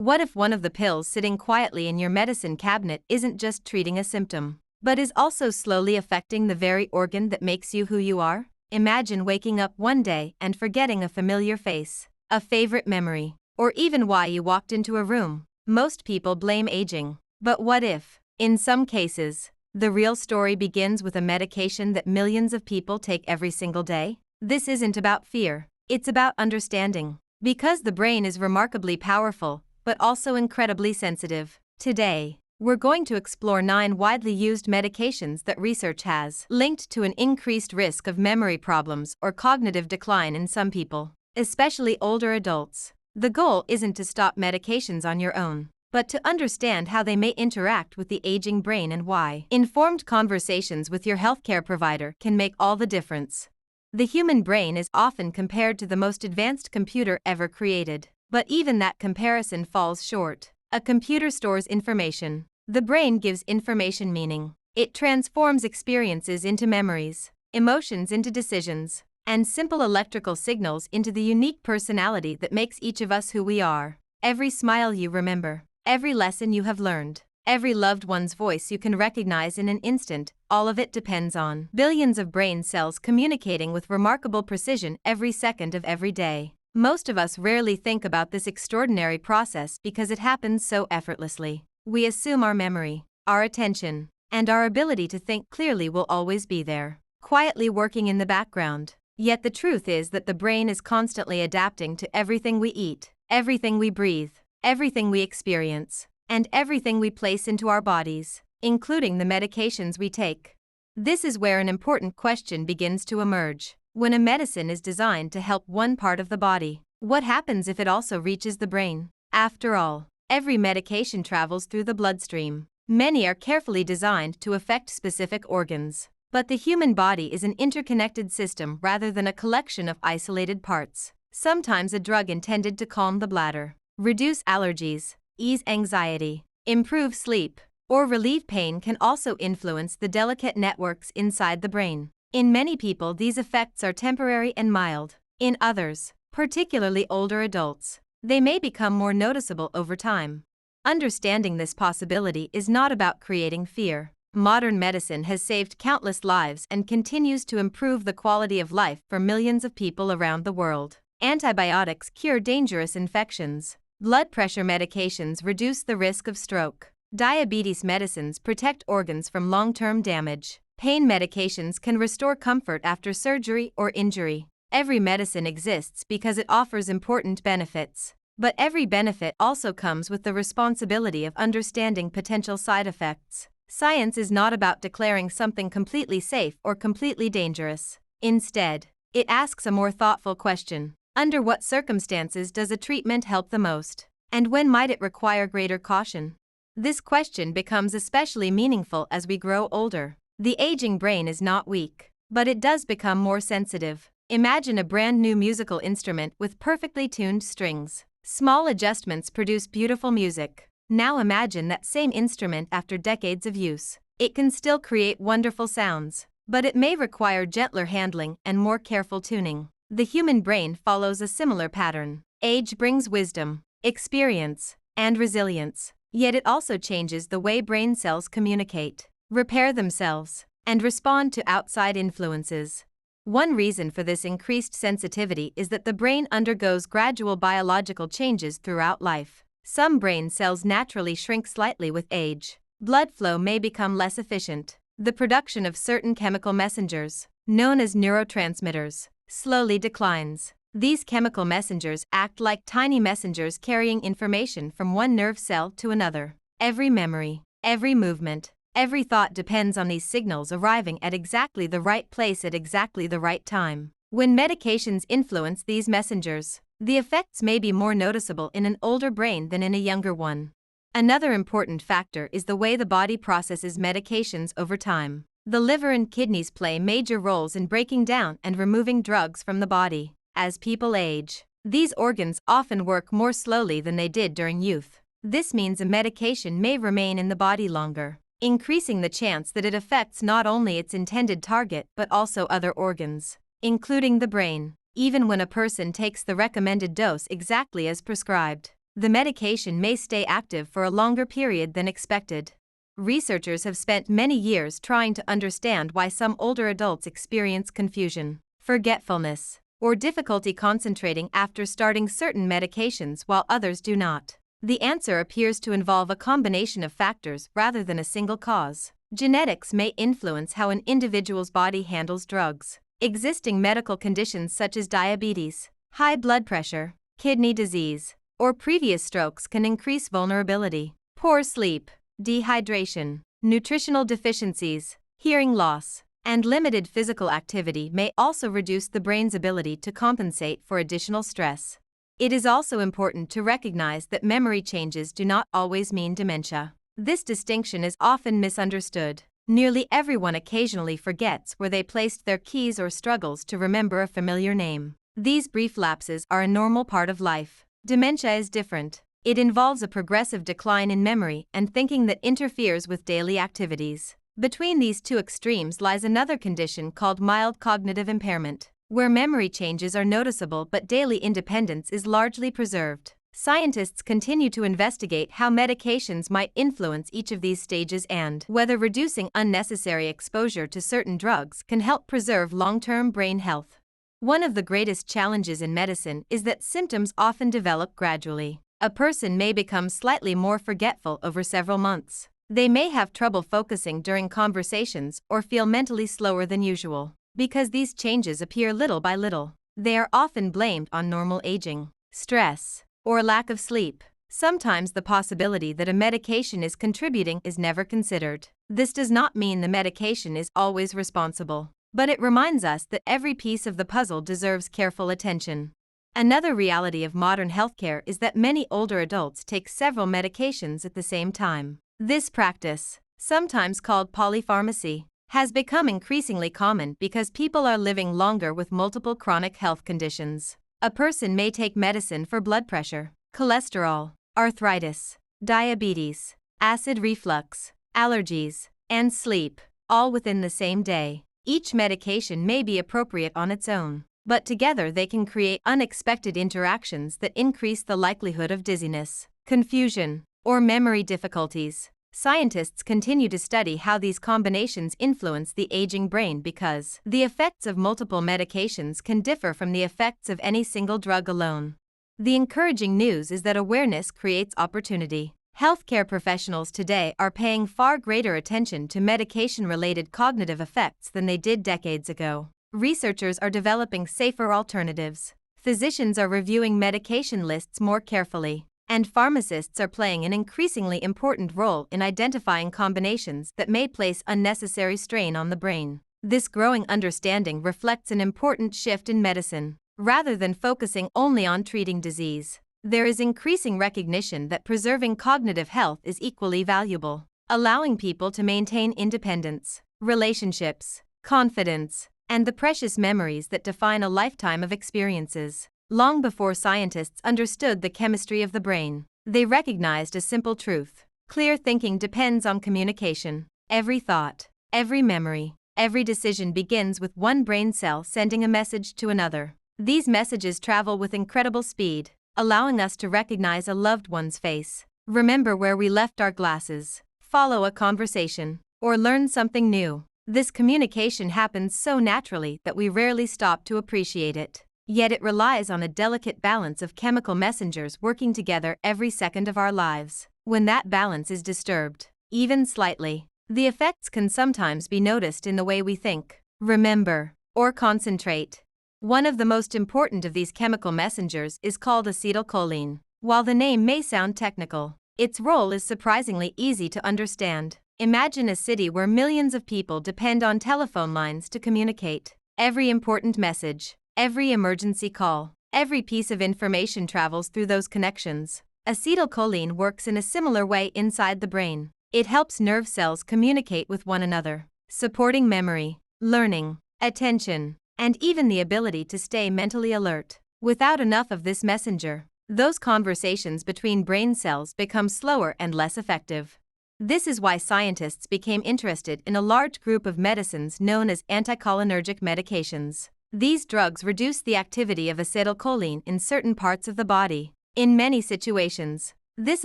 What if one of the pills sitting quietly in your medicine cabinet isn't just treating a symptom, but is also slowly affecting the very organ that makes you who you are? Imagine waking up one day and forgetting a familiar face, a favorite memory, or even why you walked into a room. Most people blame aging. But what if, in some cases, the real story begins with a medication that millions of people take every single day? This isn't about fear, it's about understanding. Because the brain is remarkably powerful, but also incredibly sensitive. Today, we're going to explore 9 widely used medications that research has linked to an increased risk of memory problems or cognitive decline in some people, especially older adults. The goal isn't to stop medications on your own, but to understand how they may interact with the aging brain and why. Informed conversations with your healthcare provider can make all the difference. The human brain is often compared to the most advanced computer ever created, but even that comparison falls short. A computer stores information. The brain gives information meaning. It transforms experiences into memories, emotions into decisions, and simple electrical signals into the unique personality that makes each of us who we are. Every smile you remember, every lesson you have learned, every loved one's voice you can recognize in an instant, all of it depends on billions of brain cells communicating with remarkable precision every second of every day. Most of us rarely think about this extraordinary process because it happens so effortlessly. We assume our memory, our attention, and our ability to think clearly will always be there, quietly working in the background. Yet the truth is that the brain is constantly adapting to everything we eat, everything we breathe, everything we experience, and everything we place into our bodies, including the medications we take. This is where an important question begins to emerge. When a medicine is designed to help one part of the body, what happens if it also reaches the brain? After all, every medication travels through the bloodstream. Many are carefully designed to affect specific organs. But the human body is an interconnected system rather than a collection of isolated parts. Sometimes a drug intended to calm the bladder, reduce allergies, ease anxiety, improve sleep, or relieve pain can also influence the delicate networks inside the brain. In many people, these effects are temporary and mild. In others, particularly older adults, they may become more noticeable over time. Understanding this possibility is not about creating fear. Modern medicine has saved countless lives and continues to improve the quality of life for millions of people around the world. Antibiotics cure dangerous infections. Blood pressure medications reduce the risk of stroke. Diabetes medicines protect organs from long-term damage. Pain medications can restore comfort after surgery or injury. Every medicine exists because it offers important benefits. But every benefit also comes with the responsibility of understanding potential side effects. Science is not about declaring something completely safe or completely dangerous. Instead, it asks a more thoughtful question. Under what circumstances does a treatment help the most? And when might it require greater caution? This question becomes especially meaningful as we grow older. The aging brain is not weak, but it does become more sensitive. Imagine a brand new musical instrument with perfectly tuned strings. Small adjustments produce beautiful music. Now imagine that same instrument after decades of use. It can still create wonderful sounds, but it may require gentler handling and more careful tuning. The human brain follows a similar pattern. Age brings wisdom, experience, and resilience. Yet it also changes the way brain cells communicate, repair themselves, and respond to outside influences. One reason for this increased sensitivity is that the brain undergoes gradual biological changes throughout life. Some brain cells naturally shrink slightly with age. Blood flow may become less efficient. The production of certain chemical messengers, known as neurotransmitters, slowly declines. These chemical messengers act like tiny messengers carrying information from one nerve cell to another. Every memory, every movement, every thought depends on these signals arriving at exactly the right place at exactly the right time. When medications influence these messengers, the effects may be more noticeable in an older brain than in a younger one. Another important factor is the way the body processes medications over time. The liver and kidneys play major roles in breaking down and removing drugs from the body. As people age, these organs often work more slowly than they did during youth. This means a medication may remain in the body longer, increasing the chance that it affects not only its intended target but also other organs, including the brain. Even when a person takes the recommended dose exactly as prescribed, the medication may stay active for a longer period than expected. Researchers have spent many years trying to understand why some older adults experience confusion, forgetfulness, or difficulty concentrating after starting certain medications while others do not. The answer appears to involve a combination of factors rather than a single cause. Genetics may influence how an individual's body handles drugs. Existing medical conditions such as diabetes, high blood pressure, kidney disease, or previous strokes can increase vulnerability. Poor sleep, dehydration, nutritional deficiencies, hearing loss, and limited physical activity may also reduce the brain's ability to compensate for additional stress. It is also important to recognize that memory changes do not always mean dementia. This distinction is often misunderstood. Nearly everyone occasionally forgets where they placed their keys or struggles to remember a familiar name. These brief lapses are a normal part of life. Dementia is different. It involves a progressive decline in memory and thinking that interferes with daily activities. Between these two extremes lies another condition called mild cognitive impairment, where memory changes are noticeable but daily independence is largely preserved. Scientists continue to investigate how medications might influence each of these stages and whether reducing unnecessary exposure to certain drugs can help preserve long-term brain health. One of the greatest challenges in medicine is that symptoms often develop gradually. A person may become slightly more forgetful over several months. They may have trouble focusing during conversations or feel mentally slower than usual. Because these changes appear little by little, they are often blamed on normal aging, stress, or lack of sleep. Sometimes the possibility that a medication is contributing is never considered. This does not mean the medication is always responsible, but it reminds us that every piece of the puzzle deserves careful attention. Another reality of modern healthcare is that many older adults take several medications at the same time. This practice, sometimes called polypharmacy, has become increasingly common because people are living longer with multiple chronic health conditions. A person may take medicine for blood pressure, cholesterol, arthritis, diabetes, acid reflux, allergies, and sleep, all within the same day. Each medication may be appropriate on its own, but together they can create unexpected interactions that increase the likelihood of dizziness, confusion, or memory difficulties. Scientists continue to study how these combinations influence the aging brain because the effects of multiple medications can differ from the effects of any single drug alone. The encouraging news is that awareness creates opportunity. Healthcare professionals today are paying far greater attention to medication-related cognitive effects than they did decades ago. Researchers are developing safer alternatives. Physicians are reviewing medication lists more carefully, and pharmacists are playing an increasingly important role in identifying combinations that may place unnecessary strain on the brain. This growing understanding reflects an important shift in medicine. Rather than focusing only on treating disease, there is increasing recognition that preserving cognitive health is equally valuable, allowing people to maintain independence, relationships, confidence, and the precious memories that define a lifetime of experiences. Long before scientists understood the chemistry of the brain, they recognized a simple truth. Clear thinking depends on communication. Every thought, every memory, every decision begins with one brain cell sending a message to another. These messages travel with incredible speed, allowing us to recognize a loved one's face, remember where we left our glasses, follow a conversation, or learn something new. This communication happens so naturally that we rarely stop to appreciate it. Yet it relies on a delicate balance of chemical messengers working together every second of our lives. When that balance is disturbed, even slightly, the effects can sometimes be noticed in the way we think, remember, or concentrate. One of the most important of these chemical messengers is called acetylcholine. While the name may sound technical, its role is surprisingly easy to understand. Imagine a city where millions of people depend on telephone lines to communicate. Every important message, every emergency call, every piece of information travels through those connections. Acetylcholine works in a similar way inside the brain. It helps nerve cells communicate with one another, supporting memory, learning, attention, and even the ability to stay mentally alert. Without enough of this messenger, those conversations between brain cells become slower and less effective. This is why scientists became interested in a large group of medicines known as anticholinergic medications. These drugs reduce the activity of acetylcholine in certain parts of the body, In many situations, this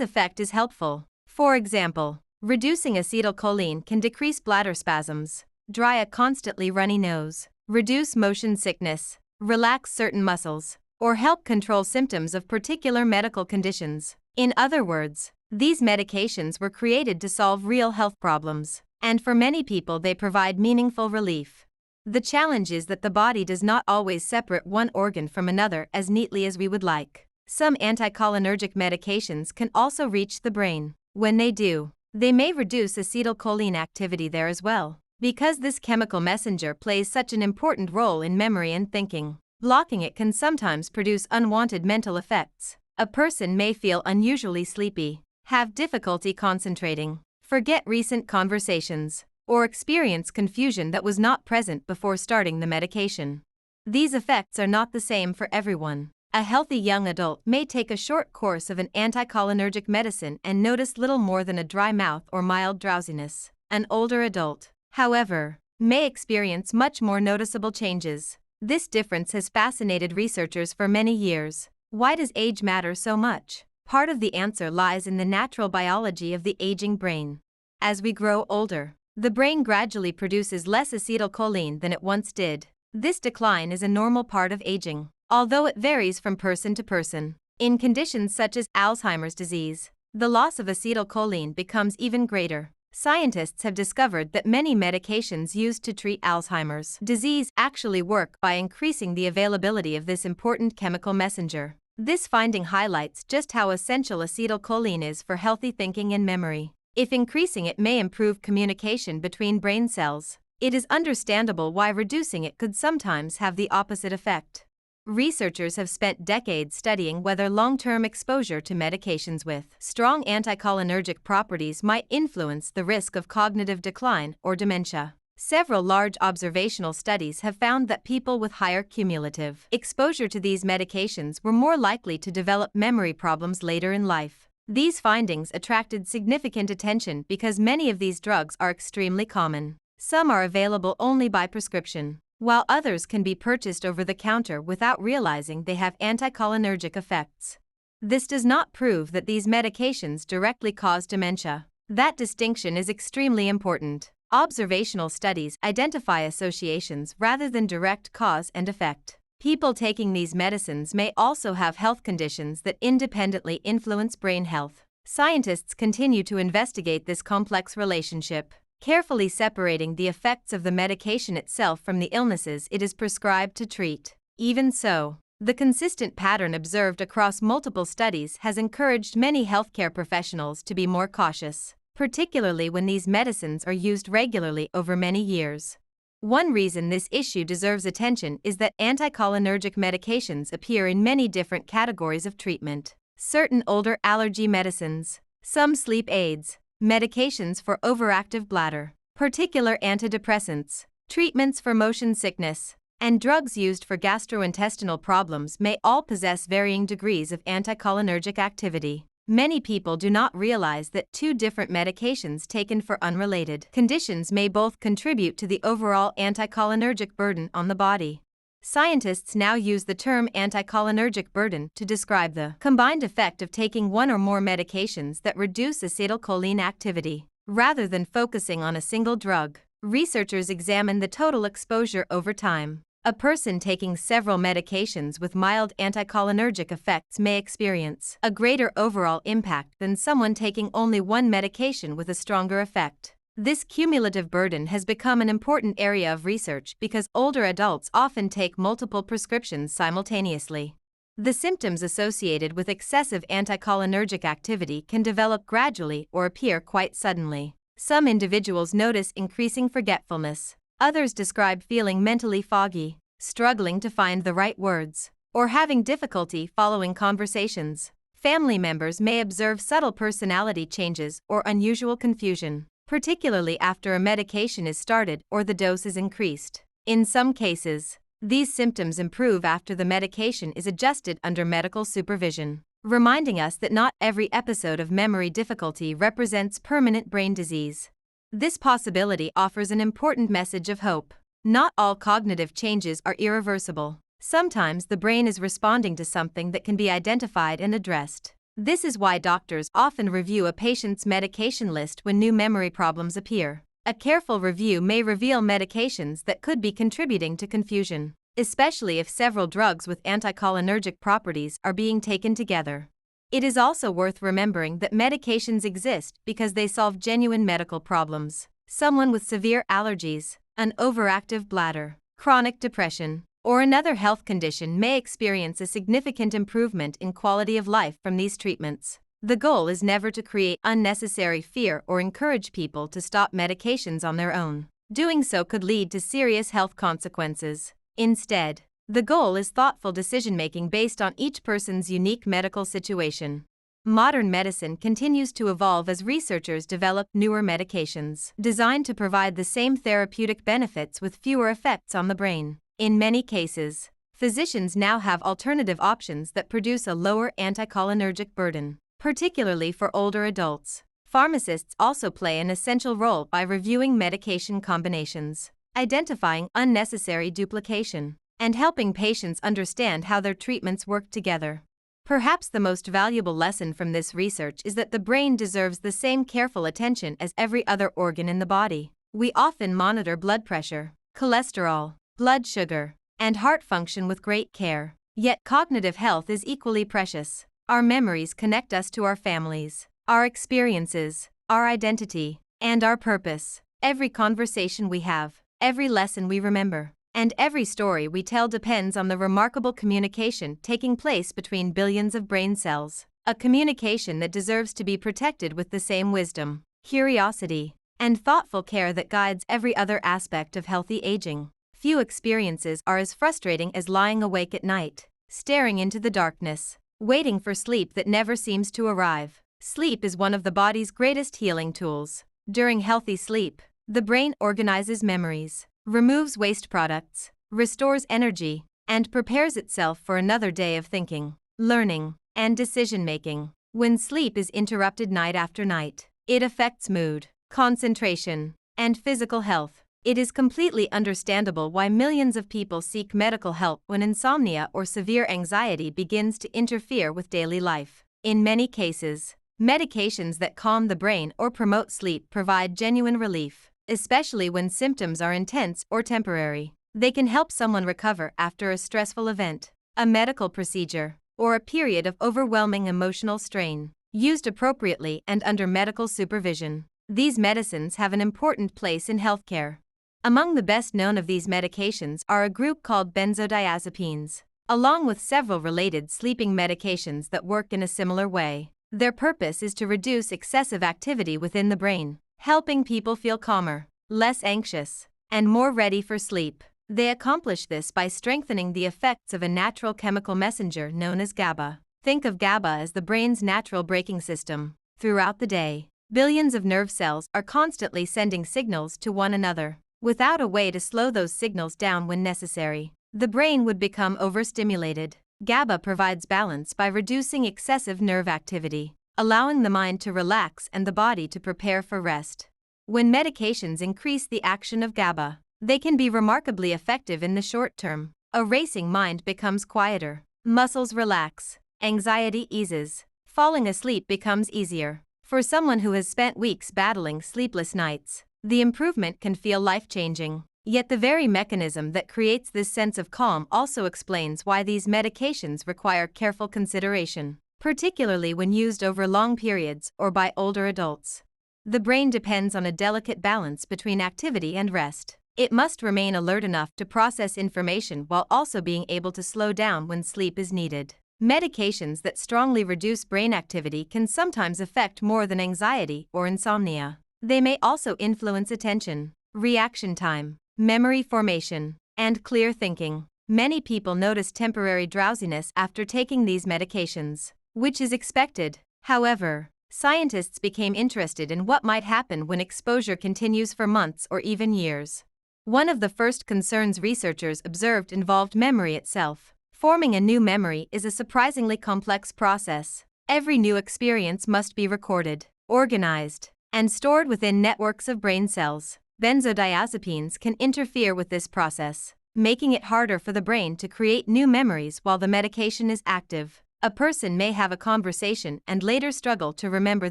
effect is helpful. For example, reducing acetylcholine can decrease bladder spasms, dry a constantly runny nose, reduce motion sickness, relax certain muscles, or help control symptoms of particular medical conditions. In other words, these medications were created to solve real health problems, and for many people they provide meaningful relief. The challenge is that the body does not always separate one organ from another as neatly as we would like. Some anticholinergic medications can also reach the brain. When they do, they may reduce acetylcholine activity there as well. Because this chemical messenger plays such an important role in memory and thinking, blocking it can sometimes produce unwanted mental effects. A person may feel unusually sleepy, have difficulty concentrating, forget recent conversations, or experience confusion that was not present before starting the medication. These effects are not the same for everyone. A healthy young adult may take a short course of an anticholinergic medicine and notice little more than a dry mouth or mild drowsiness. An older adult, however, may experience much more noticeable changes. This difference has fascinated researchers for many years. Why does age matter so much? Part of the answer lies in the natural biology of the aging brain. As we grow older, the brain gradually produces less acetylcholine than it once did. This decline is a normal part of aging, although it varies from person to person. In conditions such as Alzheimer's disease, the loss of acetylcholine becomes even greater. Scientists have discovered that many medications used to treat Alzheimer's disease actually work by increasing the availability of this important chemical messenger. This finding highlights just how essential acetylcholine is for healthy thinking and memory. If increasing it may improve communication between brain cells, it is understandable why reducing it could sometimes have the opposite effect. Researchers have spent decades studying whether long-term exposure to medications with strong anticholinergic properties might influence the risk of cognitive decline or dementia. Several large observational studies have found that people with higher cumulative exposure to these medications were more likely to develop memory problems later in life. These findings attracted significant attention because many of these drugs are extremely common. Some are available only by prescription, while others can be purchased over the counter without realizing they have anticholinergic effects. This does not prove that these medications directly cause dementia. That distinction is extremely important. Observational studies identify associations rather than direct cause and effect. People taking these medicines may also have health conditions that independently influence brain health. Scientists continue to investigate this complex relationship, carefully separating the effects of the medication itself from the illnesses it is prescribed to treat. Even so, the consistent pattern observed across multiple studies has encouraged many healthcare professionals to be more cautious, particularly when these medicines are used regularly over many years. One reason this issue deserves attention is that anticholinergic medications appear in many different categories of treatment. Certain older allergy medicines, some sleep aids, medications for overactive bladder, particular antidepressants, treatments for motion sickness, and drugs used for gastrointestinal problems may all possess varying degrees of anticholinergic activity. Many people do not realize that two different medications taken for unrelated conditions may both contribute to the overall anticholinergic burden on the body. Scientists now use the term anticholinergic burden to describe the combined effect of taking one or more medications that reduce acetylcholine activity. Rather than focusing on a single drug, researchers examine the total exposure over time. A person taking several medications with mild anticholinergic effects may experience a greater overall impact than someone taking only one medication with a stronger effect. This cumulative burden has become an important area of research because older adults often take multiple prescriptions simultaneously. The symptoms associated with excessive anticholinergic activity can develop gradually or appear quite suddenly. Some individuals notice increasing forgetfulness. Others describe feeling mentally foggy, struggling to find the right words, or having difficulty following conversations. Family members may observe subtle personality changes or unusual confusion, particularly after a medication is started or the dose is increased. In some cases, these symptoms improve after the medication is adjusted under medical supervision, reminding us that not every episode of memory difficulty represents permanent brain disease. This possibility offers an important message of hope. Not all cognitive changes are irreversible. Sometimes the brain is responding to something that can be identified and addressed. This is why doctors often review a patient's medication list when new memory problems appear. A careful review may reveal medications that could be contributing to confusion, especially if several drugs with anticholinergic properties are being taken together. It is also worth remembering that medications exist because they solve genuine medical problems. Someone with severe allergies, an overactive bladder, chronic depression, or another health condition may experience a significant improvement in quality of life from these treatments. The goal is never to create unnecessary fear or encourage people to stop medications on their own. Doing so could lead to serious health consequences. Instead, the goal is thoughtful decision-making based on each person's unique medical situation. Modern medicine continues to evolve as researchers develop newer medications designed to provide the same therapeutic benefits with fewer effects on the brain. In many cases, physicians now have alternative options that produce a lower anticholinergic burden, particularly for older adults. Pharmacists also play an essential role by reviewing medication combinations, identifying unnecessary duplication, and helping patients understand how their treatments work together. Perhaps the most valuable lesson from this research is that the brain deserves the same careful attention as every other organ in the body. We often monitor blood pressure, cholesterol, blood sugar, and heart function with great care. Yet cognitive health is equally precious. Our memories connect us to our families, our experiences, our identity, and our purpose. Every conversation we have, every lesson we remember, and every story we tell depends on the remarkable communication taking place between billions of brain cells. A communication that deserves to be protected with the same wisdom, curiosity, and thoughtful care that guides every other aspect of healthy aging. Few experiences are as frustrating as lying awake at night, staring into the darkness, waiting for sleep that never seems to arrive. Sleep is one of the body's greatest healing tools. During healthy sleep, the brain organizes memories, removes waste products, restores energy, and prepares itself for another day of thinking, learning, and decision-making. When sleep is interrupted night after night, it affects mood, concentration, and physical health. It is completely understandable why millions of people seek medical help when insomnia or severe anxiety begins to interfere with daily life. In many cases, medications that calm the brain or promote sleep provide genuine relief, especially when symptoms are intense or temporary. They can help someone recover after a stressful event, a medical procedure, or a period of overwhelming emotional strain. Used appropriately and under medical supervision, these medicines have an important place in healthcare. Among the best known of these medications are a group called benzodiazepines, along with several related sleeping medications that work in a similar way. Their purpose is to reduce excessive activity within the brain, helping people feel calmer, less anxious, and more ready for sleep. They accomplish this by strengthening the effects of a natural chemical messenger known as GABA. Think of GABA as the brain's natural braking system. Throughout the day, billions of nerve cells are constantly sending signals to one another. Without a way to slow those signals down when necessary, the brain would become overstimulated. GABA provides balance by reducing excessive nerve activity, allowing the mind to relax and the body to prepare for rest. When medications increase the action of GABA, they can be remarkably effective in the short term. A racing mind becomes quieter, muscles relax, anxiety eases, falling asleep becomes easier. For someone who has spent weeks battling sleepless nights, the improvement can feel life-changing. Yet the very mechanism that creates this sense of calm also explains why these medications require careful consideration, particularly when used over long periods or by older adults. The brain depends on a delicate balance between activity and rest. It must remain alert enough to process information while also being able to slow down when sleep is needed. Medications that strongly reduce brain activity can sometimes affect more than anxiety or insomnia. They may also influence attention, reaction time, memory formation, and clear thinking. Many people notice temporary drowsiness after taking these medications, which is expected. However, scientists became interested in what might happen when exposure continues for months or even years. One of the first concerns researchers observed involved memory itself. Forming a new memory is a surprisingly complex process. Every new experience must be recorded, organized, and stored within networks of brain cells. Benzodiazepines can interfere with this process. making it harder for the brain to create new memories while the medication is active. A person may have a conversation and later struggle to remember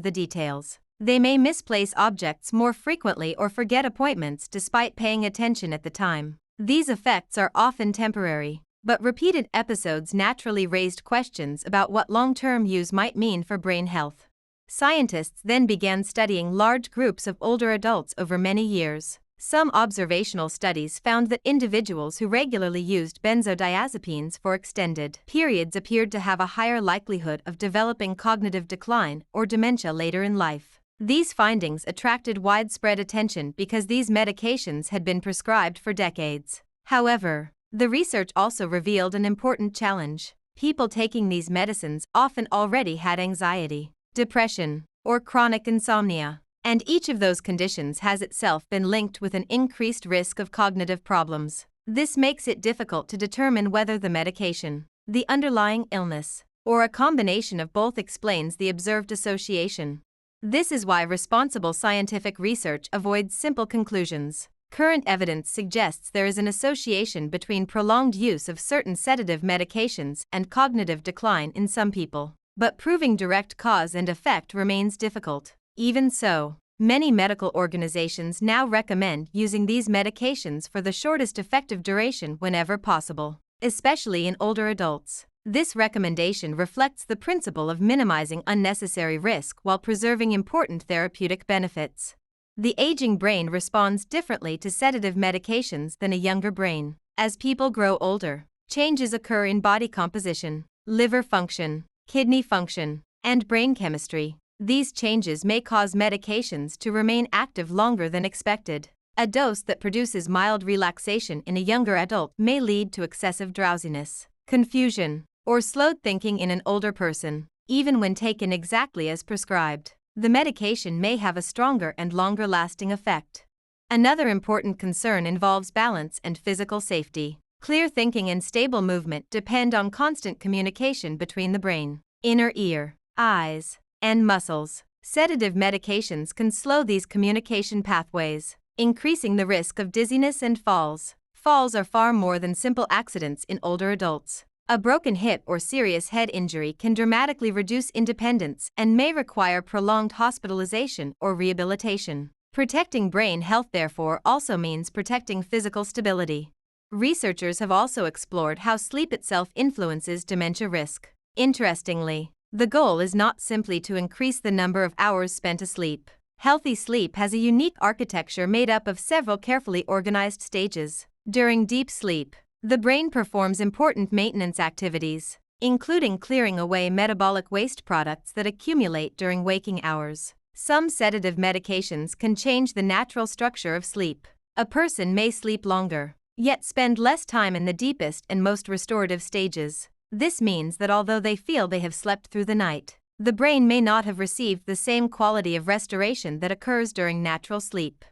the details. They may misplace objects more frequently or forget appointments despite paying attention at the time. These effects are often temporary, but repeated episodes naturally raised questions about what long-term use might mean for brain health. Scientists then began studying large groups of older adults over many years. Some observational studies found that individuals who regularly used benzodiazepines for extended periods appeared to have a higher likelihood of developing cognitive decline or dementia later in life. These findings attracted widespread attention because these medications had been prescribed for decades. However, the research also revealed an important challenge. People taking these medicines often already had anxiety, depression, or chronic insomnia, and each of those conditions has itself been linked with an increased risk of cognitive problems. This makes it difficult to determine whether the medication, the underlying illness, or a combination of both explains the observed association. This is why responsible scientific research avoids simple conclusions. Current evidence suggests there is an association between prolonged use of certain sedative medications and cognitive decline in some people, but proving direct cause and effect remains difficult. Even so, many medical organizations now recommend using these medications for the shortest effective duration whenever possible, especially in older adults. This recommendation reflects the principle of minimizing unnecessary risk while preserving important therapeutic benefits. The aging brain responds differently to sedative medications than a younger brain. As people grow older, changes occur in body composition, liver function, kidney function, and brain chemistry. These changes may cause medications to remain active longer than expected. A dose that produces mild relaxation in a younger adult may lead to excessive drowsiness, confusion, or slowed thinking in an older person. Even when taken exactly as prescribed, the medication may have a stronger and longer-lasting effect. Another important concern involves balance and physical safety. Clear thinking and stable movement depend on constant communication between the brain, inner ear, eyes, and muscles. Sedative medications can slow these communication pathways, increasing the risk of dizziness and falls. Falls are far more than simple accidents in older adults. A broken hip or serious head injury can dramatically reduce independence and may require prolonged hospitalization or rehabilitation. Protecting brain health, therefore, also means protecting physical stability. Researchers have also explored how sleep itself influences dementia risk. Interestingly, the goal is not simply to increase the number of hours spent asleep. Healthy sleep has a unique architecture made up of several carefully organized stages. During deep sleep, the brain performs important maintenance activities, including clearing away metabolic waste products that accumulate during waking hours. Some sedative medications can change the natural structure of sleep. A person may sleep longer, yet spend less time in the deepest and most restorative stages. This means that although they feel they have slept through the night, the brain may not have received the same quality of restoration that occurs during natural sleep.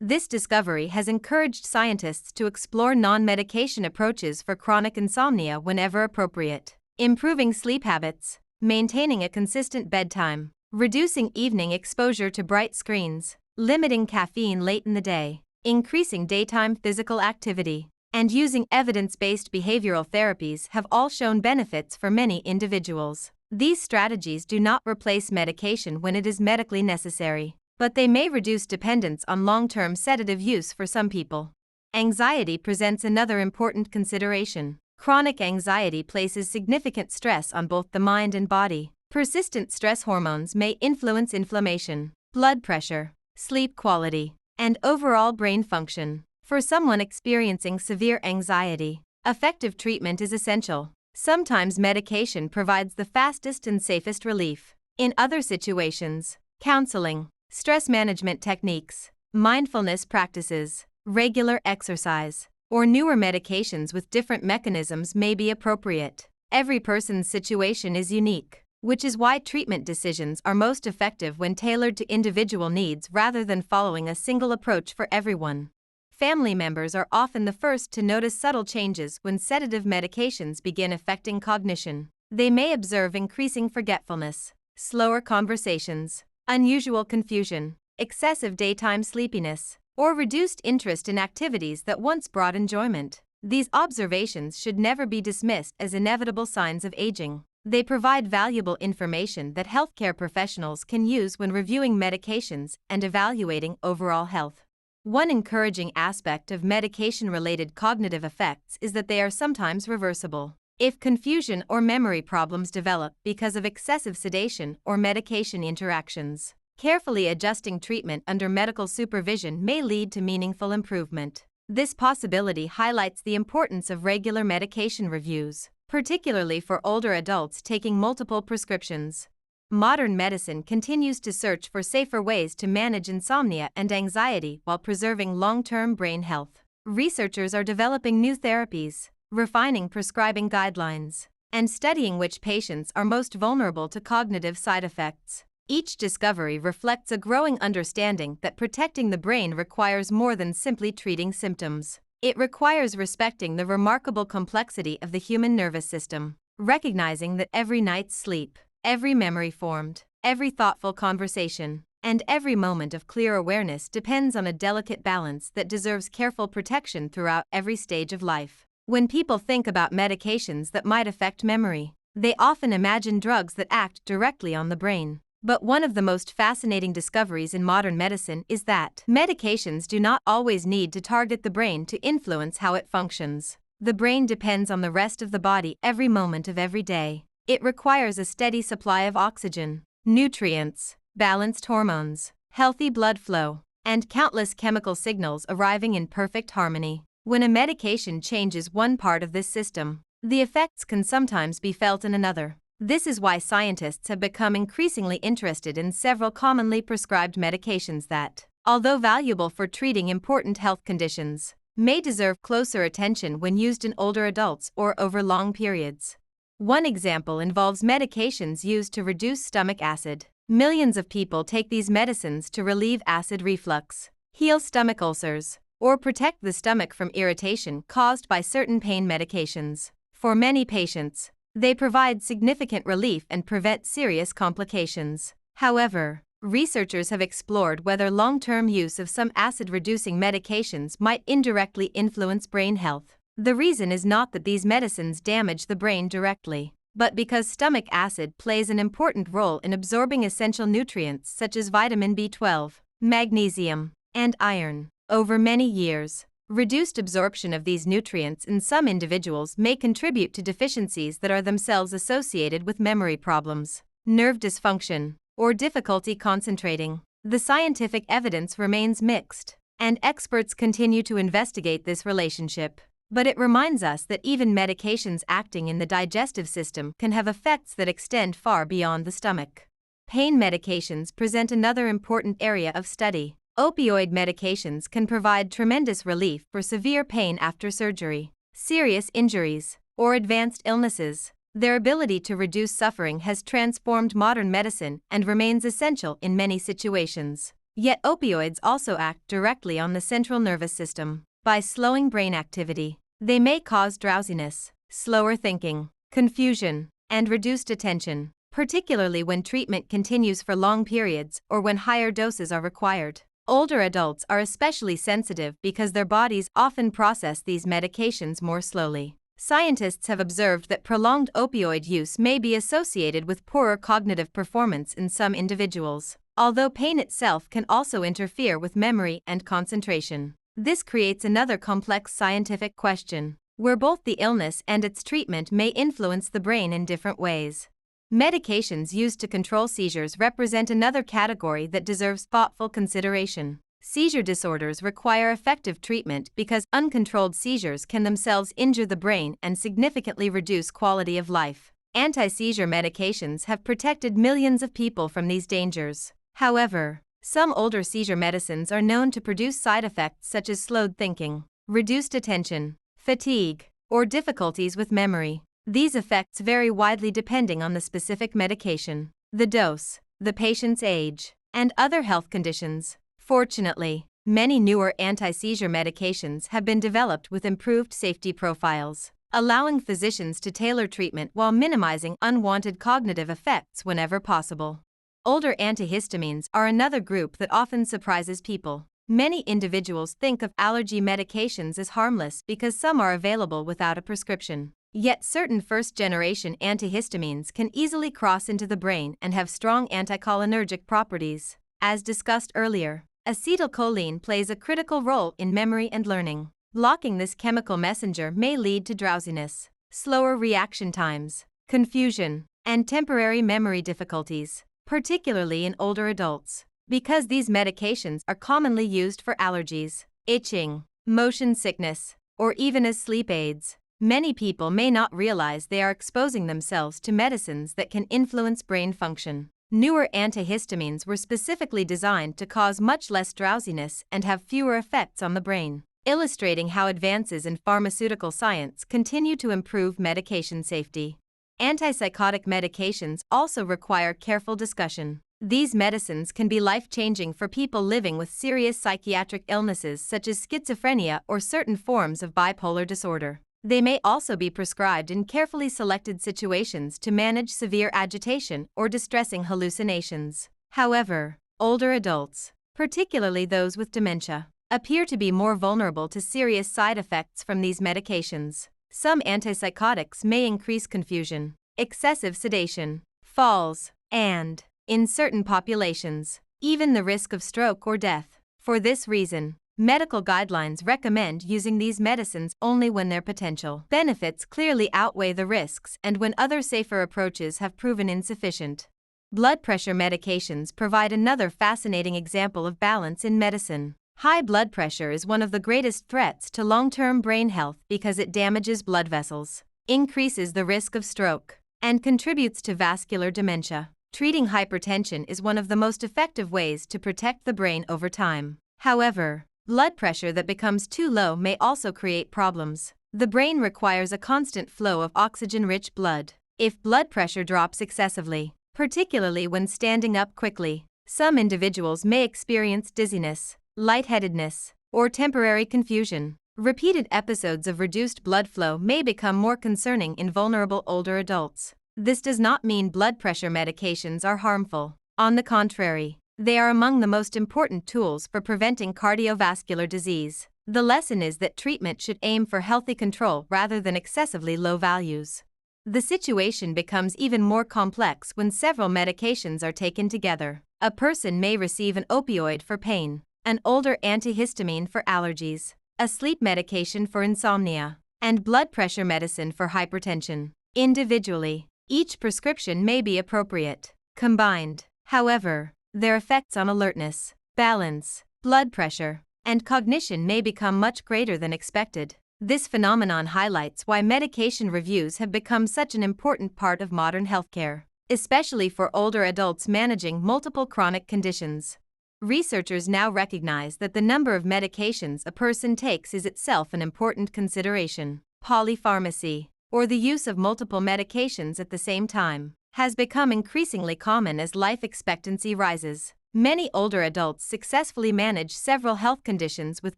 This discovery has encouraged scientists to explore non-medication approaches for chronic insomnia whenever appropriate. Improving sleep habits, maintaining a consistent bedtime, reducing evening exposure to bright screens, limiting caffeine late in the day, increasing daytime physical activity, and using evidence-based behavioral therapies have all shown benefits for many individuals. These strategies do not replace medication when it is medically necessary, but they may reduce dependence on long-term sedative use for some people. Anxiety presents another important consideration. Chronic anxiety places significant stress on both the mind and body. Persistent stress hormones may influence inflammation, blood pressure, sleep quality, and overall brain function. For someone experiencing severe anxiety, effective treatment is essential. Sometimes medication provides the fastest and safest relief. In other situations, counseling, stress management techniques, mindfulness practices, regular exercise, or newer medications with different mechanisms may be appropriate. Every person's situation is unique, which is why treatment decisions are most effective when tailored to individual needs rather than following a single approach for everyone. Family members are often the first to notice subtle changes when sedative medications begin affecting cognition. They may observe increasing forgetfulness, slower conversations, unusual confusion, excessive daytime sleepiness, or reduced interest in activities that once brought enjoyment. These observations should never be dismissed as inevitable signs of aging. They provide valuable information that healthcare professionals can use when reviewing medications and evaluating overall health. One encouraging aspect of medication-related cognitive effects is that they are sometimes reversible. If confusion or memory problems develop because of excessive sedation or medication interactions, carefully adjusting treatment under medical supervision may lead to meaningful improvement. This possibility highlights the importance of regular medication reviews, particularly for older adults taking multiple prescriptions. Modern medicine continues to search for safer ways to manage insomnia and anxiety while preserving long-term brain health. Researchers are developing new therapies, refining prescribing guidelines, and studying which patients are most vulnerable to cognitive side effects. Each discovery reflects a growing understanding that protecting the brain requires more than simply treating symptoms. It requires respecting the remarkable complexity of the human nervous system, recognizing that every night's sleep, every memory formed, every thoughtful conversation, and every moment of clear awareness depends on a delicate balance that deserves careful protection throughout every stage of life. When people think about medications that might affect memory, they often imagine drugs that act directly on the brain. But one of the most fascinating discoveries in modern medicine is that medications do not always need to target the brain to influence how it functions. The brain depends on the rest of the body every moment of every day. It requires a steady supply of oxygen, nutrients, balanced hormones, healthy blood flow, and countless chemical signals arriving in perfect harmony. When a medication changes one part of this system, the effects can sometimes be felt in another. This is why scientists have become increasingly interested in several commonly prescribed medications that, although valuable for treating important health conditions, may deserve closer attention when used in older adults or over long periods. One example involves medications used to reduce stomach acid. Millions of people take these medicines to relieve acid reflux, heal stomach ulcers, or protect the stomach from irritation caused by certain pain medications. For many patients, they provide significant relief and prevent serious complications. However, researchers have explored whether long-term use of some acid-reducing medications might indirectly influence brain health. The reason is not that these medicines damage the brain directly, but because stomach acid plays an important role in absorbing essential nutrients such as vitamin B12, magnesium, and iron. Over many years, reduced absorption of these nutrients in some individuals may contribute to deficiencies that are themselves associated with memory problems, nerve dysfunction, or difficulty concentrating. The scientific evidence remains mixed, and experts continue to investigate this relationship. But it reminds us that even medications acting in the digestive system can have effects that extend far beyond the stomach. Pain medications present another important area of study. Opioid medications can provide tremendous relief for severe pain after surgery, serious injuries, or advanced illnesses. Their ability to reduce suffering has transformed modern medicine and remains essential in many situations. Yet opioids also act directly on the central nervous system. By slowing brain activity, they may cause drowsiness, slower thinking, confusion, and reduced attention, particularly when treatment continues for long periods or when higher doses are required. Older adults are especially sensitive because their bodies often process these medications more slowly. Scientists have observed that prolonged opioid use may be associated with poorer cognitive performance in some individuals, although pain itself can also interfere with memory and concentration. This creates another complex scientific question, where both the illness and its treatment may influence the brain in different ways. Medications used to control seizures represent another category that deserves thoughtful consideration. Seizure disorders require effective treatment because uncontrolled seizures can themselves injure the brain and significantly reduce quality of life. Anti-seizure medications have protected millions of people from these dangers. However, some older seizure medicines are known to produce side effects such as slowed thinking, reduced attention, fatigue, or difficulties with memory. These effects vary widely depending on the specific medication, the dose, the patient's age, and other health conditions. Fortunately, many newer anti-seizure medications have been developed with improved safety profiles, allowing physicians to tailor treatment while minimizing unwanted cognitive effects whenever possible. Older antihistamines are another group that often surprises people. Many individuals think of allergy medications as harmless because some are available without a prescription. Yet certain first-generation antihistamines can easily cross into the brain and have strong anticholinergic properties. As discussed earlier, acetylcholine plays a critical role in memory and learning. Blocking this chemical messenger may lead to drowsiness, slower reaction times, confusion, and temporary memory difficulties, particularly in older adults. Because these medications are commonly used for allergies, itching, motion sickness, or even as sleep aids, many people may not realize they are exposing themselves to medicines that can influence brain function. Newer antihistamines were specifically designed to cause much less drowsiness and have fewer effects on the brain, illustrating how advances in pharmaceutical science continue to improve medication safety. Antipsychotic medications also require careful discussion. These medicines can be life-changing for people living with serious psychiatric illnesses such as schizophrenia or certain forms of bipolar disorder. They may also be prescribed in carefully selected situations to manage severe agitation or distressing hallucinations. However, older adults, particularly those with dementia, appear to be more vulnerable to serious side effects from these medications. Some antipsychotics may increase confusion, excessive sedation, falls, and, in certain populations, even the risk of stroke or death. For this reason, medical guidelines recommend using these medicines only when their potential benefits clearly outweigh the risks and when other safer approaches have proven insufficient. Blood pressure medications provide another fascinating example of balance in medicine. High blood pressure is one of the greatest threats to long-term brain health because it damages blood vessels, increases the risk of stroke, and contributes to vascular dementia. Treating hypertension is one of the most effective ways to protect the brain over time. However, blood pressure that becomes too low may also create problems. The brain requires a constant flow of oxygen-rich blood. If blood pressure drops excessively, particularly when standing up quickly, some individuals may experience dizziness, lightheadedness, or temporary confusion. Repeated episodes of reduced blood flow may become more concerning in vulnerable older adults. This does not mean blood pressure medications are harmful. On the contrary, they are among the most important tools for preventing cardiovascular disease. The lesson is that treatment should aim for healthy control rather than excessively low values. The situation becomes even more complex when several medications are taken together. A person may receive an opioid for pain, an older antihistamine for allergies, a sleep medication for insomnia, and blood pressure medicine for hypertension. Individually, each prescription may be appropriate. Combined, however, their effects on alertness, balance, blood pressure, and cognition may become much greater than expected. This phenomenon highlights why medication reviews have become such an important part of modern healthcare, especially for older adults managing multiple chronic conditions. Researchers now recognize that the number of medications a person takes is itself an important consideration. Polypharmacy, or the use of multiple medications at the same time, has become increasingly common as life expectancy rises. Many older adults successfully manage several health conditions with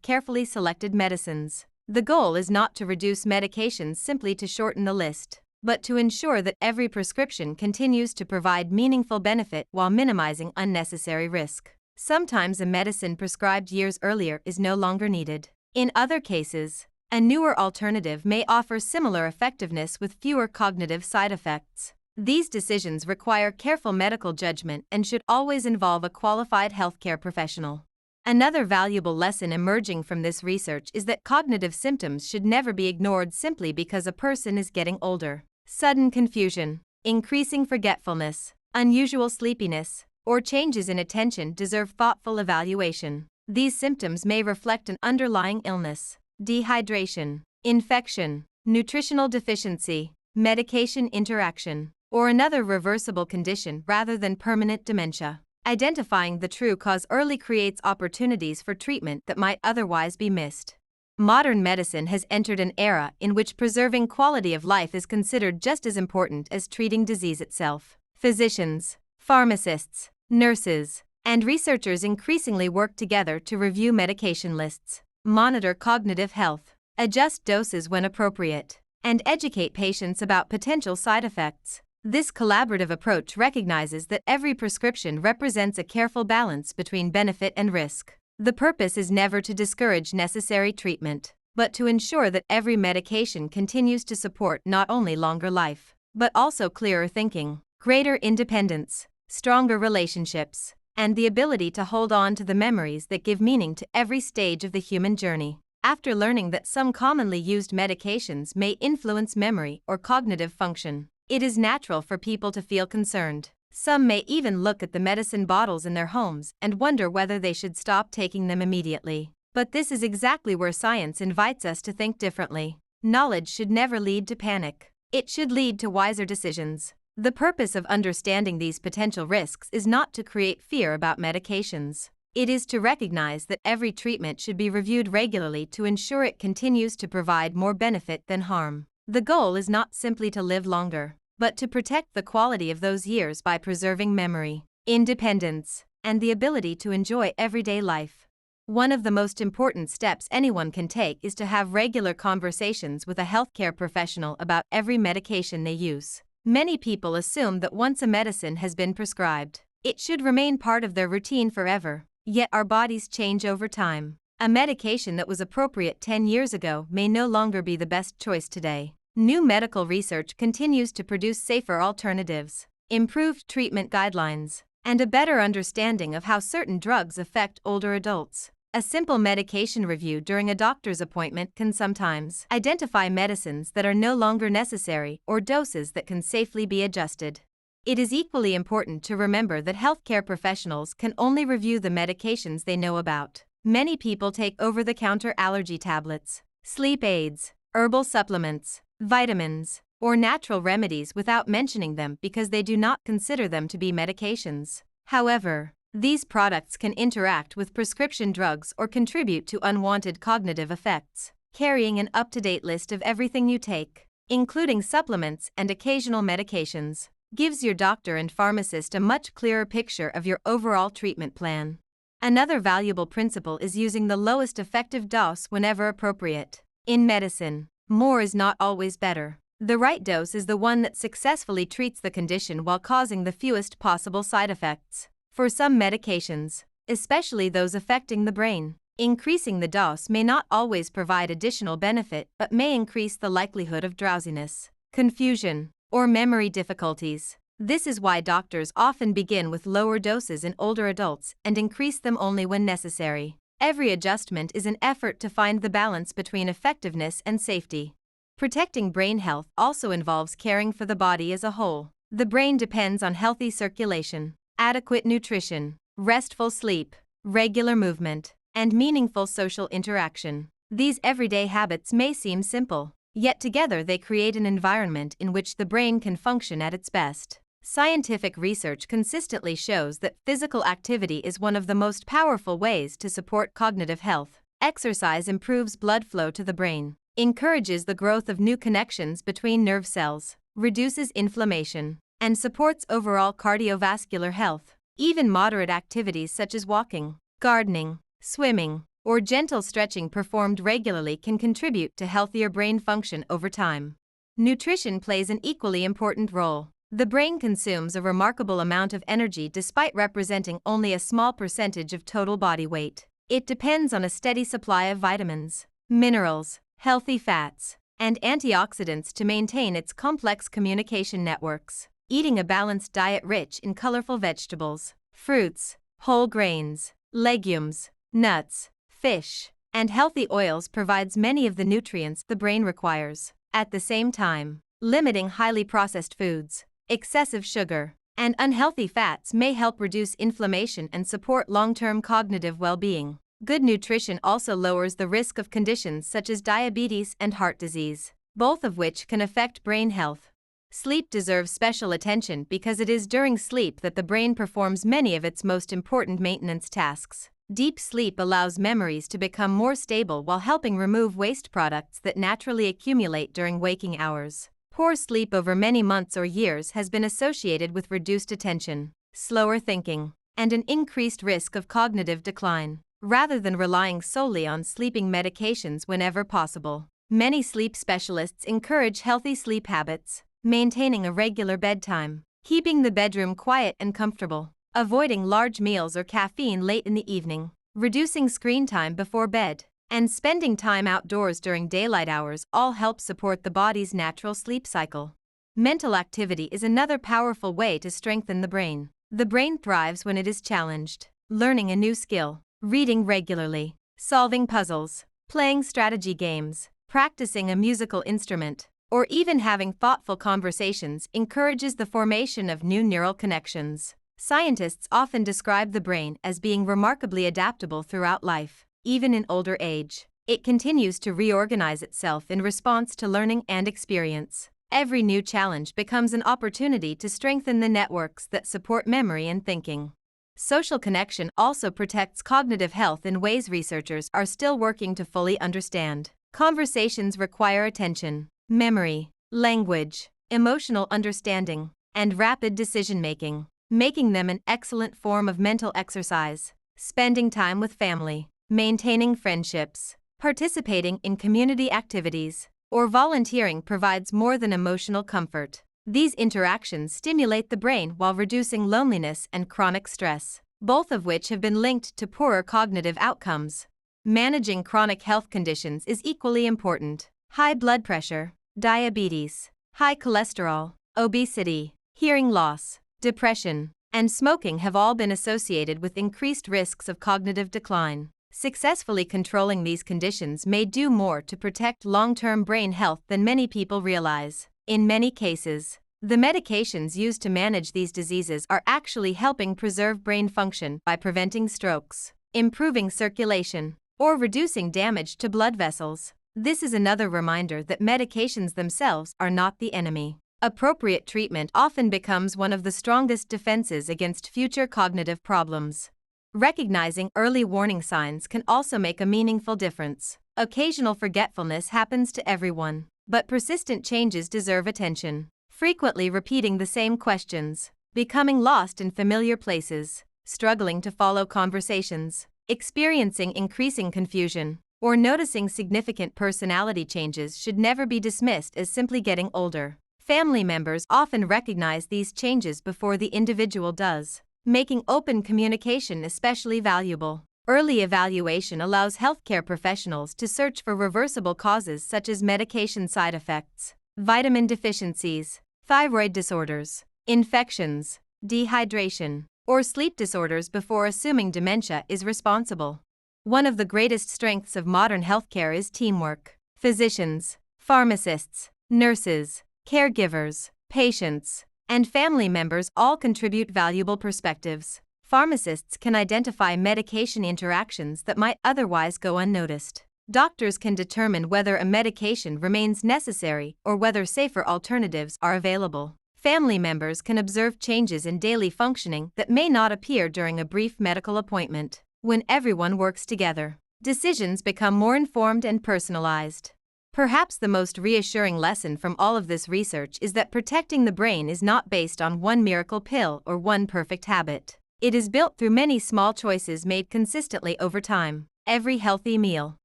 carefully selected medicines. The goal is not to reduce medications simply to shorten the list, but to ensure that every prescription continues to provide meaningful benefit while minimizing unnecessary risk. Sometimes a medicine prescribed years earlier is no longer needed. In other cases, a newer alternative may offer similar effectiveness with fewer cognitive side effects. These decisions require careful medical judgment and should always involve a qualified healthcare professional. Another valuable lesson emerging from this research is that cognitive symptoms should never be ignored simply because a person is getting older. Sudden confusion, increasing forgetfulness, unusual sleepiness, or changes in attention deserve thoughtful evaluation. These symptoms may reflect an underlying illness, dehydration, infection, nutritional deficiency, medication interaction, or another reversible condition rather than permanent dementia. Identifying the true cause early creates opportunities for treatment that might otherwise be missed. Modern medicine has entered an era in which preserving quality of life is considered just as important as treating disease itself. Physicians, pharmacists, nurses, and researchers increasingly work together to review medication lists, monitor cognitive health, adjust doses when appropriate, and educate patients about potential side effects. This collaborative approach recognizes that every prescription represents a careful balance between benefit and risk. The purpose is never to discourage necessary treatment, but to ensure that every medication continues to support not only longer life, but also clearer thinking, greater independence, stronger relationships, and the ability to hold on to the memories that give meaning to every stage of the human journey. After learning that some commonly used medications may influence memory or cognitive function, it is natural for people to feel concerned. Some may even look at the medicine bottles in their homes and wonder whether they should stop taking them immediately. But this is exactly where science invites us to think differently. Knowledge should never lead to panic. It should lead to wiser decisions. The purpose of understanding these potential risks is not to create fear about medications. It is to recognize that every treatment should be reviewed regularly to ensure it continues to provide more benefit than harm. The goal is not simply to live longer, but to protect the quality of those years by preserving memory, independence, and the ability to enjoy everyday life. One of the most important steps anyone can take is to have regular conversations with a healthcare professional about every medication they use. Many people assume that once a medicine has been prescribed, it should remain part of their routine forever. Yet our bodies change over time. A medication that was appropriate 10 years ago may no longer be the best choice today. New medical research continues to produce safer alternatives, improved treatment guidelines, and a better understanding of how certain drugs affect older adults. A simple medication review during a doctor's appointment can sometimes identify medicines that are no longer necessary or doses that can safely be adjusted. It is equally important to remember that healthcare professionals can only review the medications they know about. Many people take over-the-counter allergy tablets, sleep aids, herbal supplements, vitamins, or natural remedies without mentioning them because they do not consider them to be medications. However, these products can interact with prescription drugs or contribute to unwanted cognitive effects. Carrying an up-to-date list of everything you take, including supplements and occasional medications, gives your doctor and pharmacist a much clearer picture of your overall treatment plan. Another valuable principle is using the lowest effective dose whenever appropriate. In medicine, more is not always better. The right dose is the one that successfully treats the condition while causing the fewest possible side effects. For some medications, especially those affecting the brain, increasing the dose may not always provide additional benefit but may increase the likelihood of drowsiness, confusion, or memory difficulties. This is why doctors often begin with lower doses in older adults and increase them only when necessary. Every adjustment is an effort to find the balance between effectiveness and safety. Protecting brain health also involves caring for the body as a whole. The brain depends on healthy circulation, adequate nutrition, restful sleep, regular movement, and meaningful social interaction. These everyday habits may seem simple, yet together they create an environment in which the brain can function at its best. Scientific research consistently shows that physical activity is one of the most powerful ways to support cognitive health. Exercise improves blood flow to the brain, encourages the growth of new connections between nerve cells, reduces inflammation, and supports overall cardiovascular health. Even moderate activities such as walking, gardening, swimming, or gentle stretching performed regularly can contribute to healthier brain function over time. Nutrition plays an equally important role. The brain consumes a remarkable amount of energy despite representing only a small percentage of total body weight. It depends on a steady supply of vitamins, minerals, healthy fats, and antioxidants to maintain its complex communication networks. Eating a balanced diet rich in colorful vegetables, fruits, whole grains, legumes, nuts, fish, and healthy oils provides many of the nutrients the brain requires. At the same time, limiting highly processed foods, excessive sugar, and unhealthy fats may help reduce inflammation and support long-term cognitive well-being. Good nutrition also lowers the risk of conditions such as diabetes and heart disease, both of which can affect brain health. Sleep deserves special attention because it is during sleep that the brain performs many of its most important maintenance tasks. Deep sleep allows memories to become more stable while helping remove waste products that naturally accumulate during waking hours. Poor sleep over many months or years has been associated with reduced attention, slower thinking, and an increased risk of cognitive decline. Rather than relying solely on sleeping medications whenever possible, many sleep specialists encourage healthy sleep habits, maintaining a regular bedtime, keeping the bedroom quiet and comfortable, avoiding large meals or caffeine late in the evening, reducing screen time before bed, and spending time outdoors during daylight hours all help support the body's natural sleep cycle. Mental activity is another powerful way to strengthen the brain. The brain thrives when it is challenged. Learning a new skill, reading regularly, solving puzzles, playing strategy games, practicing a musical instrument, or even having thoughtful conversations encourages the formation of new neural connections. Scientists often describe the brain as being remarkably adaptable throughout life, even in older age. It continues to reorganize itself in response to learning and experience. Every new challenge becomes an opportunity to strengthen the networks that support memory and thinking. Social connection also protects cognitive health in ways researchers are still working to fully understand. Conversations require attention, memory, language, emotional understanding, and rapid decision-making, making them an excellent form of mental exercise. Spending time with family, maintaining friendships, participating in community activities, or volunteering provides more than emotional comfort. These interactions stimulate the brain while reducing loneliness and chronic stress, both of which have been linked to poorer cognitive outcomes. Managing chronic health conditions is equally important. High blood pressure, diabetes, high cholesterol, obesity, hearing loss, depression, and smoking have all been associated with increased risks of cognitive decline. Successfully controlling these conditions may do more to protect long-term brain health than many people realize. In many cases, the medications used to manage these diseases are actually helping preserve brain function by preventing strokes, improving circulation, or reducing damage to blood vessels. This is another reminder that medications themselves are not the enemy. Appropriate treatment often becomes one of the strongest defenses against future cognitive problems. Recognizing early warning signs can also make a meaningful difference. Occasional forgetfulness happens to everyone, but persistent changes deserve attention. Frequently repeating the same questions, becoming lost in familiar places, struggling to follow conversations, experiencing increasing confusion, or noticing significant personality changes should never be dismissed as simply getting older. Family members often recognize these changes before the individual does, making open communication especially valuable. Early evaluation allows healthcare professionals to search for reversible causes such as medication side effects, vitamin deficiencies, thyroid disorders, infections, dehydration, or sleep disorders before assuming dementia is responsible. One of the greatest strengths of modern healthcare is teamwork. Physicians, pharmacists, nurses, caregivers, patients, and family members all contribute valuable perspectives. Pharmacists can identify medication interactions that might otherwise go unnoticed. Doctors can determine whether a medication remains necessary or whether safer alternatives are available. Family members can observe changes in daily functioning that may not appear during a brief medical appointment. When everyone works together, decisions become more informed and personalized. Perhaps the most reassuring lesson from all of this research is that protecting the brain is not based on one miracle pill or one perfect habit. It is built through many small choices made consistently over time. Every healthy meal,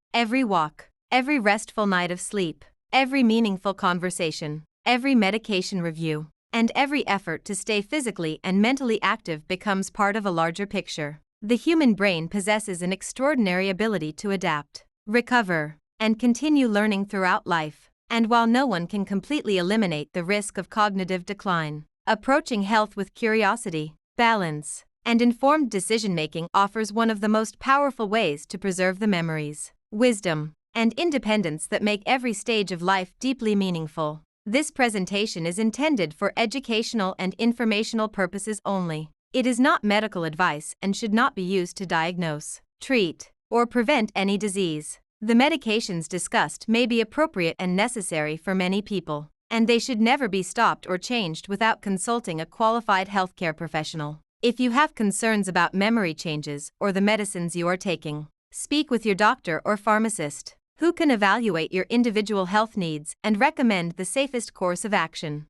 every walk, every restful night of sleep, every meaningful conversation, every medication review, and every effort to stay physically and mentally active becomes part of a larger picture. The human brain possesses an extraordinary ability to adapt, recover, and continue learning throughout life. And while no one can completely eliminate the risk of cognitive decline, approaching health with curiosity, balance, and informed decision-making offers one of the most powerful ways to preserve the memories, wisdom, and independence that make every stage of life deeply meaningful. This presentation is intended for educational and informational purposes only. It is not medical advice and should not be used to diagnose, treat, or prevent any disease. The medications discussed may be appropriate and necessary for many people, and they should never be stopped or changed without consulting a qualified healthcare professional. If you have concerns about memory changes or the medicines you are taking, speak with your doctor or pharmacist, who can evaluate your individual health needs and recommend the safest course of action.